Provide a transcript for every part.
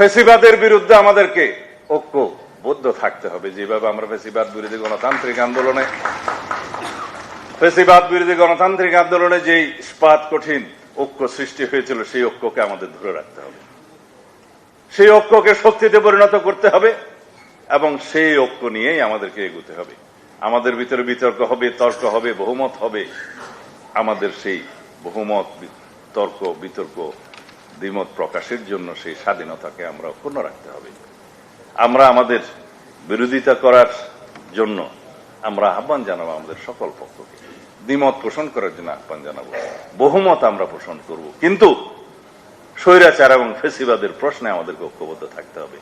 ফ্যাসিবাদের বিরুদ্ধে আমাদেরকে ঐক্যবদ্ধ থাকতে হবে। যেভাবে আমরা ফ্যাসিবাদ বিরোধী গণতান্ত্রিক আন্দোলনে যেই ইস্পাত কঠিন ঐক্য সৃষ্টি হয়েছিল, সেই ঐক্যকে আমাদের ধরে রাখতে হবে, সেই ঐক্যকে শক্তিতে পরিণত করতে হবে এবং সেই ঐক্য নিয়েই আমাদেরকে এগোতে হবে। আমাদের ভিতরে বিতর্ক হবে, তর্ক হবে, বহুমত হবে। আমাদের সেই বহুমত, তর্ক, বিতর্ক, দ্বিমত প্রকাশের জন্য সেই স্বাধীনতাকে আমরা অক্ষুণ্ণ রাখতে হবে। আমরা আমাদের বিরোধিতা করার জন্য আমরা আহ্বান জানাবো আমাদের সকল পক্ষকে, দ্বিমত পোষণ করার জন্য আহ্বান জানাবো, বহুমত আমরা পোষণ করব, কিন্তু স্বৈরাচার এবং ফ্যাসিবাদের প্রশ্নে আমাদেরকে ঐক্যবদ্ধ থাকতে হবে।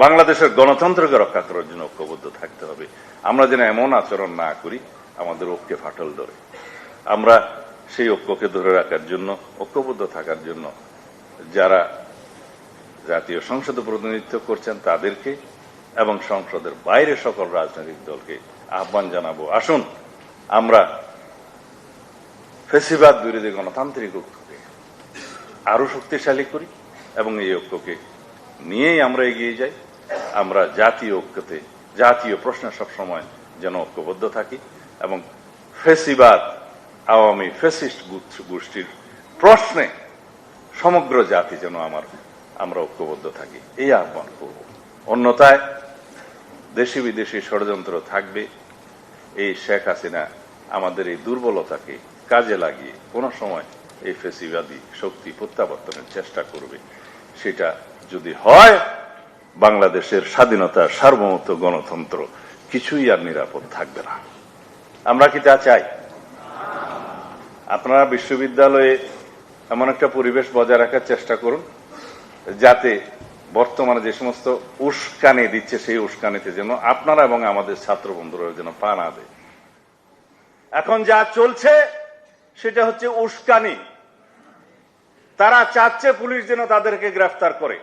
বাংলাদেশের গণতন্ত্রকে রক্ষা করার জন্য ঐক্যবদ্ধ থাকতে হবে। আমরা যেন এমন আচরণ না করি আমাদের ঐক্যে ফাটল ধরে। আমরা সেই ঐক্যকে ধরে রাখার জন্য, ঐক্যবদ্ধ থাকার জন্য যারা জাতীয় সংসদে প্রতিনিধিত্ব করছেন তাদেরকে এবং সংসদের বাইরে সকল রাজনৈতিক দলকে আহ্বান জানাবো, আসুন আমরা ফ্যাসিবাদ বিরোধী গণতান্ত্রিক ঐক্যকে আরো শক্তিশালী করি এবং এই ঐক্যকে নিয়েই আমরা এগিয়ে যাই। আমরা জাতীয় ঐক্যতে, জাতীয় প্রশ্নে সবসময় যেন ঐক্যবদ্ধ থাকি এবং ফ্যাসিবাদ, আওয়ামী ফ্যাসিস্ট গোষ্ঠীর প্রশ্নে সমগ্র জাতি যেন আমরা ঐক্যবদ্ধ থাকি, এই আহ্বান করব। অন্যথায় দেশি বিদেশি ষড়যন্ত্র থাকবে। এই শেখ হাসিনা আমাদের এই দুর্বলতাকে কাজে লাগিয়ে কোন সময় এই ফ্যাসিবাদী শক্তি প্রত্যাবর্তনের চেষ্টা করবে। সেটা যদি হয়, বাংলাদেশের স্বাধীনতা, সার্বভৌমত্ব, গণতন্ত্র কিছুই আর নিরাপদ থাকবে না। আমরা কি তা চাই? আপনারা বিশ্ববিদ্যালয়ে এমন একটা পরিবেশ বজায় রাখার চেষ্টা করুন যাতে বর্তমানে যে সমস্ত উস্কানি দিচ্ছে সেই উস্কানিতে যেন আপনারা এবং আমাদের ছাত্র বন্ধুরা যেন পা না দেয়। এখন যা চলছে সেটা হচ্ছে উস্কানি। তারা চাচ্ছে পুলিশ যেন তাদেরকে গ্রেফতার করে,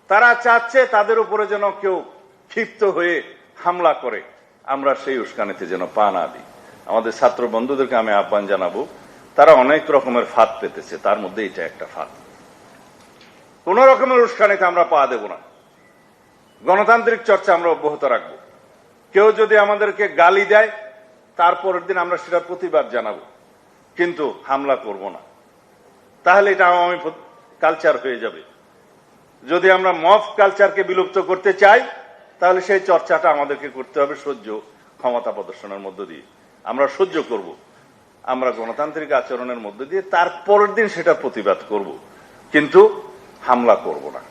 তারা চাচ্ছে তাদের উপরে যেন কেউ ক্ষিপ্ত হয়ে হামলা করে। আমরা সেই উস্কানিতে যেন পা না দিই। আমাদের ছাত্র বন্ধুদেরকে আমি আহ্বান জানাবো, তারা অনেক রকমের ফাঁদ পেতেছে, তার মধ্যে এটা একটা ফাঁদ। কোন রকমের উস্কানিতে আমরা পা দেব না। গণতান্ত্রিক চর্চা আমরা অব্যাহত রাখবো। কেউ যদি আমাদেরকে গালি দেয়, তারপরের দিন আমরা সেটার প্রতিবাদ জানাবো, কিন্তু হামলা করব না। তাহলে এটা আওয়ামী কালচার হয়ে যাবে। যদি আমরা মফ কালচারকে বিলুপ্ত করতে চাই, তাহলে সেই চর্চাটা আমাদেরকে করতে হবে সহ্য, ক্ষমতা প্রদর্শনের মধ্য দিয়ে। আমরা সহ্য করব, আমরা গণতান্ত্রিক আচরণের মধ্য দিয়ে তারপরের দিন সেটা প্রতিবাদ করব, কিন্তু হামলা করব না।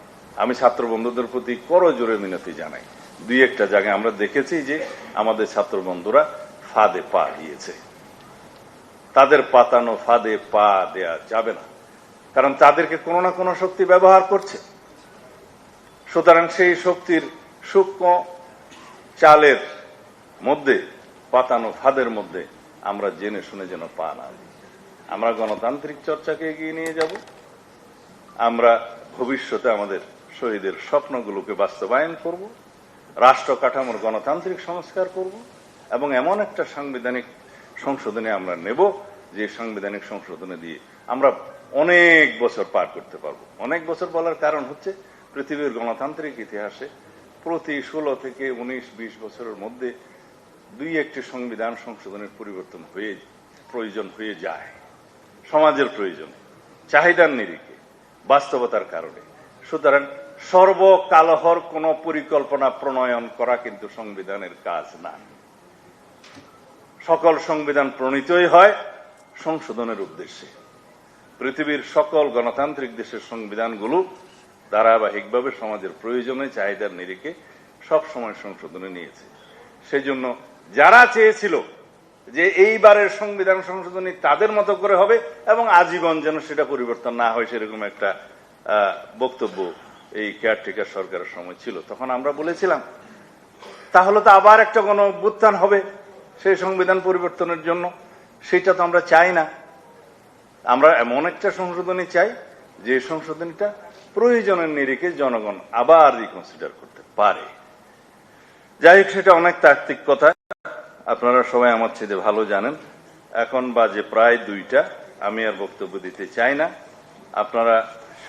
আমি ছাত্র বন্ধুদের প্রতি করজোরে মিনতি জানাই। দুই একটা জায়গায় আমরা দেখেছি যে আমাদের ছাত্র বন্ধুরা ফাঁদে পা দিয়েছে। তাদের পাতানো ফাঁদে পা দেয়া যাবে না, কারণ তাদেরকে কোনো না কোনো শক্তি ব্যবহার করছে। সুতরাং সেই শক্তির সূক্ষ্ম চালের মধ্যে, পাতানো ফাঁদের মধ্যে আমরা জেনে শুনে যেন পা না দিই। আমরা গণতান্ত্রিক চর্চাকে এগিয়ে নিয়ে যাব। আমরা ভবিষ্যতে আমাদের শহীদের স্বপ্নগুলোকে বাস্তবায়ন করব, রাষ্ট্র কাঠামোর গণতান্ত্রিক সংস্কার করব এবং এমন একটা সাংবিধানিক সংশোধনে আমরা নেব যে সাংবিধানিক সংশোধনে দিয়ে আমরা অনেক বছর পার করতে পারবো। অনেক বছর বলার কারণ হচ্ছে পৃথিবীর গণতান্ত্রিক ইতিহাসে প্রতি 16 থেকে 19-20 বছরের মধ্যে দুই একটি সংবিধান সংশোধনের পরিবর্তন প্রয়োজন হয়ে যায়, সমাজের প্রয়োজনে, চাহিদার নিরিখে, বাস্তবতার কারণে। সুতরাং সর্বকালহর কোন পরিকল্পনা প্রণয়ন করা কিন্তু সংবিধানের কাজ না। সকল সংবিধান প্রণীতই হয় সংশোধনের উদ্দেশ্যে। পৃথিবীর সকল গণতান্ত্রিক দেশের সংবিধানগুলো ধারাবাহিকভাবে সমাজের প্রয়োজনে, চাহিদার নিরিখে সবসময় সংশোধনে নিয়েছে। সেই জন্য যারা চেয়েছিল যে এইবারের সংবিধান সংশোধনী তাদের মতো করে হবে এবং আজীবন যেন সেটা পরিবর্তন না হয়, সেরকম একটা বক্তব্য এই কেয়ারটেকার সরকারের সময় ছিল, তখন আমরা বলেছিলাম তাহলে তো আবার একটা গণ অভ্যুত্থান হবে সেই সংবিধান পরিবর্তনের জন্য। সেটা তো আমরা চাই না। আমরা এমন একটা সংশোধনী চাই যে সংশোধনীটা প্রয়োজনের নিরিখে জনগণ আবার রিকনসিডার করতে পারে। যাই হোক, সেটা অনেক তাত্ত্বিক কথা, আপনারা সবাই আমার চেয়ে ভালো জানেন। এখন বাজে প্রায় 2টা, আমি আর বক্তব্য দিতে চাই না। আপনারা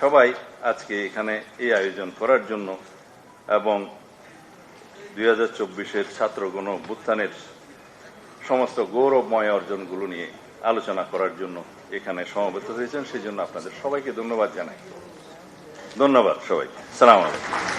সবাই আজকে এখানে এই আয়োজন করার জন্য এবং 2024-এর ছাত্র গণ অভ্যুত্থানের সমস্ত গৌরবময় অর্জনগুলো নিয়ে আলোচনা করার জন্য এখানে সমবেত হয়েছেন। সেই জন্য আপনাদের সবাইকে ধন্যবাদ জানাই। ধন্যবাদ সবাইকে। আসসালামু আলাইকুম।